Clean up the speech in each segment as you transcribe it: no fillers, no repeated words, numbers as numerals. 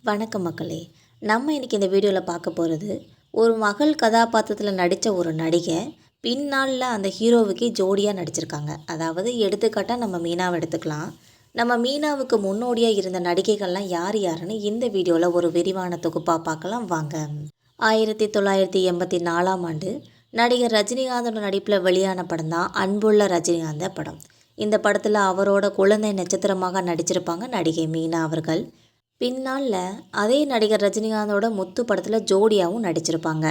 வணக்கம் மக்களே. நம்ம இன்றைக்கி இந்த வீடியோவில் பார்க்க போகிறது ஒரு மகள் கதாபாத்திரத்தில் நடித்த ஒரு நடிகை பின்னாளில் அந்த ஹீரோவுக்கு ஜோடியாக நடிச்சிருக்காங்க. அதாவது எடுத்துக்காட்டாக நம்ம மீனாவை எடுத்துக்கலாம். நம்ம மீனாவுக்கு முன்னோடியாக இருந்த நடிகைகள்லாம் யார் யாருன்னு இந்த வீடியோவில் ஒரு விரிவான தொகுப்பாக பார்க்கலாம் வாங்க. 1984ஆம் ஆண்டு நடிகர் ரஜினிகாந்தோட நடிப்பில் வெளியான படம் தான் அன்புள்ள ரஜினிகாந்த படம். இந்த படத்தில் அவரோட குழந்தை நட்சத்திரமாக நடிச்சிருப்பாங்க நடிகை மீனா அவர்கள். பின்னாளில் அதே நடிகர் ரஜினிகாந்தோட முத்து படத்தில் ஜோடியாகவும் நடிச்சிருப்பாங்க.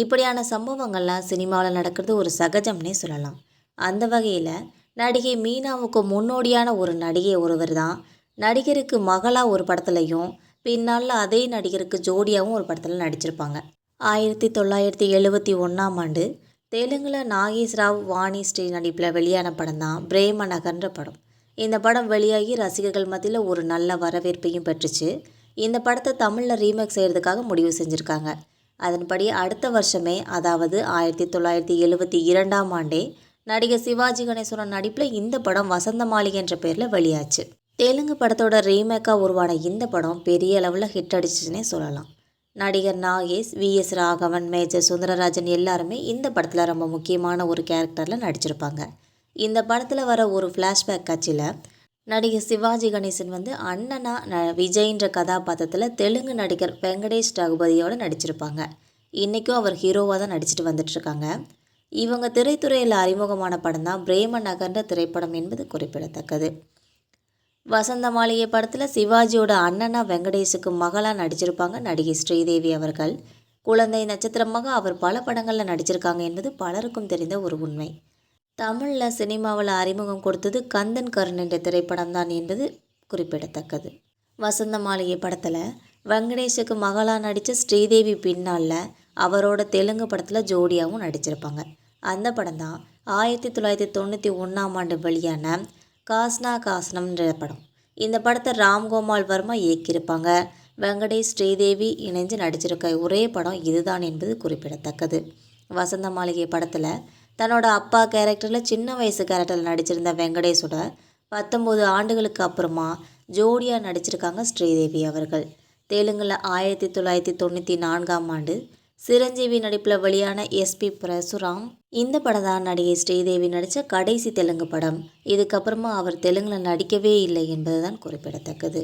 இப்படியான சம்பவங்கள்லாம் சினிமாவில் நடக்கிறது ஒரு சகஜம்னே சொல்லலாம். அந்த வகையில் நடிகை மீனாவுக்கு முன்னோடியான ஒரு நடிகை ஒருவர் தான் நடிகருக்கு மகளாக ஒரு படத்துலையும் பின்னால் அதே நடிகருக்கு ஜோடியாகவும் ஒரு படத்தில் நடிச்சிருப்பாங்க. 1971ஆம் ஆண்டு தெலுங்கில் நாகேஷ் ராவ் வாணி ஸ்ரீ நடிப்பில் வெளியான படம் தான் பிரேம நகர்ன்ற படம். இந்த படம் வெளியாகி ரசிகர்கள் மத்தியில் ஒரு நல்ல வரவேற்பையும் பெற்றுச்சு. இந்த படத்தை தமிழில் ரீமேக் செய்கிறதுக்காக முடிவு செஞ்சுருக்காங்க. அதன்படி அடுத்த வருஷமே, அதாவது 1972ஆம் ஆண்டே நடிகர் சிவாஜி கணேசன் நடிப்பில் இந்த படம் வசந்த மாளிகை என்ற பேரில் வெளியாச்சு. தெலுங்கு படத்தோட ரீமேக்காக உருவான இந்த படம் பெரிய அளவில் ஹிட் அடிச்சுன்னே சொல்லலாம். நடிகர் நாகேஷ், VS ராகவன், மேஜர் சுந்தரராஜன் எல்லாருமே இந்த படத்தில் ரொம்ப முக்கியமான ஒரு கேரக்டரில் நடிச்சிருப்பாங்க. இந்த படத்தில் வர ஒரு ஃப்ளாஷ்பேக் காட்சியில் நடிகர் சிவாஜி கணேசன் அண்ணனா விஜய்ன்ற கதாபாத்திரத்தில் தெலுங்கு நடிகர் வெங்கடேஷ் ரகுபதியோடு நடிச்சிருப்பாங்க. இன்றைக்கும் அவர் ஹீரோவாக தான் நடிச்சிட்டு வந்துட்டுருக்காங்க. இவங்க திரைத்துறையில் அறிமுகமான படம் தான் பிரேம நகர்ன்ற திரைப்படம் என்பது குறிப்பிடத்தக்கது. வசந்த மாளிகை படத்தில் சிவாஜியோட அண்ணனா வெங்கடேஷுக்கு மகளாக நடிச்சிருப்பாங்க நடிகை ஸ்ரீதேவி அவர்கள். குழந்தை நட்சத்திரமாக அவர் பல படங்களில் நடிச்சிருக்காங்க என்பது பலருக்கும் தெரிந்த ஒரு உண்மை. தமிழில் சினிமாவில் அறிமுகம் கொடுத்தது கந்தன் கருண் என்ற திரைப்படம் தான் என்பது குறிப்பிடத்தக்கது. வசந்த மாளிகை படத்தில் வெங்கடேஷுக்கு மகளாக நடித்த ஸ்ரீதேவி பின்னால் அவரோட தெலுங்கு படத்தில் ஜோடியாகவும் நடிச்சிருப்பாங்க. அந்த படம் தான் 1991ஆம் ஆண்டு வெளியான காஸ்னா காசனம்ன்ற படம். இந்த படத்தை ராம்கோபால் வர்மா இயக்கியிருப்பாங்க. வெங்கடேஷ் ஸ்ரீதேவி இணைஞ்சு நடிச்சிருக்க ஒரே படம் இதுதான் என்பது குறிப்பிடத்தக்கது. வசந்த மாளிகை படத்தில் தன்னோட அப்பா கேரக்டரில் சின்ன வயசு கேரக்டரில் நடிச்சிருந்த வெங்கடேஷோட 19 ஆண்டுகளுக்கு அப்புறமா ஜோடியாக நடிச்சிருக்காங்க ஸ்ரீதேவி அவர்கள். தெலுங்கில் 1994ஆம் ஆண்டு சிரஞ்சீவி நடிப்பில் வெளியான SP பரசுராம் இந்த படம் தான் நடிகை ஸ்ரீதேவி நடித்த கடைசி தெலுங்கு படம். இதுக்கப்புறமா அவர் தெலுங்கில் நடிக்கவே இல்லை என்பது தான் குறிப்பிடத்தக்கது.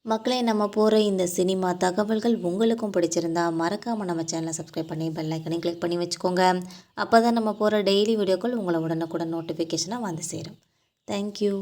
மக்களே, நம்ம போகிற இந்த சினிமா தகவல்கள் உங்களுக்கும் பிடிச்சிருந்தா மறக்காமல் நம்ம சேனலை சப்ஸ்கிரைப் பண்ணி பெல் ஐக்கனையும் கிளிக் பண்ணி வச்சுக்கோங்க. அப்போ தான் நம்ம போகிற டெய்லி வீடியோக்கள் உங்களை உடனுக்குடன் நோட்டிஃபிகேஷனாக வந்து சேரும். தேங்க்யூ.